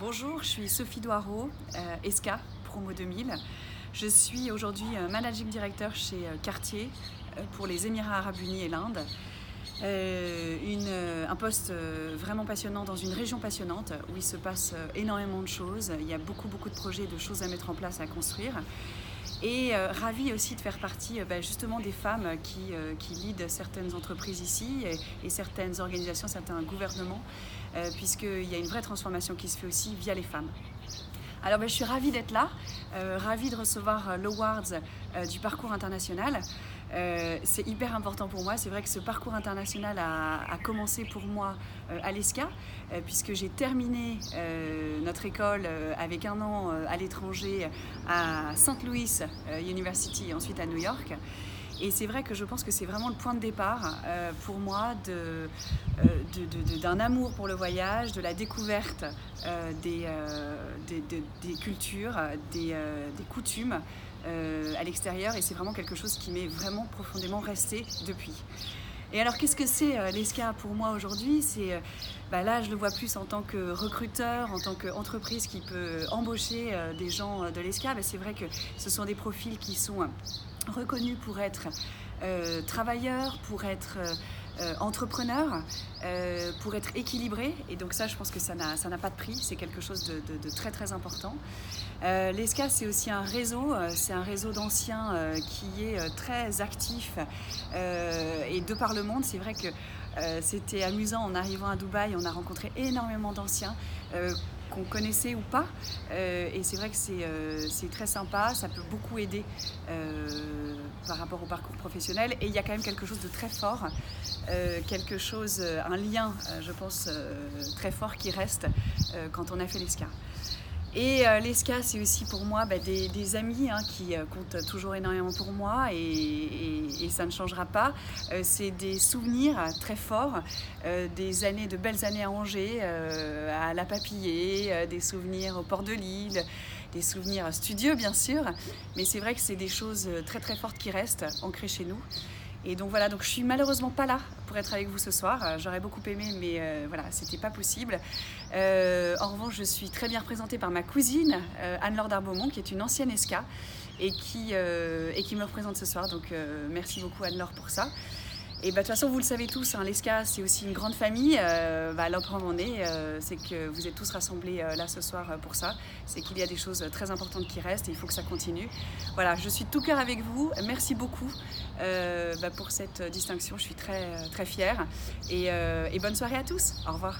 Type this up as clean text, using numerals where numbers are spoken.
Bonjour, je suis Sophie Doireau, ESCA, Promo 2000. Je suis aujourd'hui Managing Director chez Cartier pour les Émirats Arabes Unis et l'Inde. Un poste vraiment passionnant dans une région passionnante où il se passe énormément de choses. Il y a beaucoup de projets, de choses à mettre en place, à construire. Et ravie aussi de faire partie justement des femmes qui leadent certaines entreprises ici et certaines organisations, certains gouvernements, puisqu'il y a une vraie transformation qui se fait aussi via les femmes. Alors je suis ravie d'être là, ravie de recevoir l'Awards du parcours international. C'est hyper important pour moi. C'est vrai que ce parcours international a commencé pour moi à l'ESCA, puisque j'ai terminé notre école avec un an à l'étranger à St. Louis University et ensuite à New York. Et c'est vrai que je pense que c'est vraiment le point de départ pour moi d'un amour pour le voyage, de la découverte des cultures, des coutumes à l'extérieur. Et c'est vraiment quelque chose qui m'est vraiment profondément resté depuis. Et alors, qu'est-ce que c'est l'ESCA pour moi aujourd'hui? Là, je le vois plus en tant que recruteur, en tant qu'entreprise qui peut embaucher des gens de l'ESCA. C'est vrai que ce sont des profils qui sont reconnus pour être travailleurs, pour être entrepreneurs, pour être équilibrés. Et donc ça, je pense que ça n'a pas de prix. C'est quelque chose de très important. L'ESCA, c'est aussi un réseau. C'est un réseau d'anciens qui est très actif. Et de par le monde, c'est vrai que c'était amusant. En arrivant à Dubaï, on a rencontré énormément d'anciens qu'on connaissait ou pas, et c'est vrai que c'est très sympa, ça peut beaucoup aider par rapport au parcours professionnel, et il y a quand même quelque chose de très fort, un lien, je pense, très fort qui reste quand on a fait l'ESCA. Et l'ESCA, c'est aussi pour moi des amis qui comptent toujours énormément pour moi, et ça ne changera pas. C'est des souvenirs très forts, de belles années à Angers, à La Papillée, des souvenirs au port de Lille, des souvenirs studieux bien sûr, mais c'est vrai que c'est des choses très fortes qui restent ancrées chez nous. Et donc voilà, je suis malheureusement pas là pour être avec vous ce soir. J'aurais beaucoup aimé, mais voilà, c'était pas possible. En revanche, je suis très bien représentée par ma cousine Anne-Laure d'Arbaumont, qui est une ancienne ESCA et qui me représente ce soir. Donc merci beaucoup Anne-Laure pour ça. Et de toute façon, vous le savez tous, l'ESCA, c'est aussi une grande famille. La preuve en est, c'est que vous êtes tous rassemblés là ce soir pour ça. C'est qu'il y a des choses très importantes qui restent et il faut que ça continue. Voilà, je suis de tout cœur avec vous. Merci beaucoup pour cette distinction. Je suis très fière. Et bonne soirée à tous. Au revoir.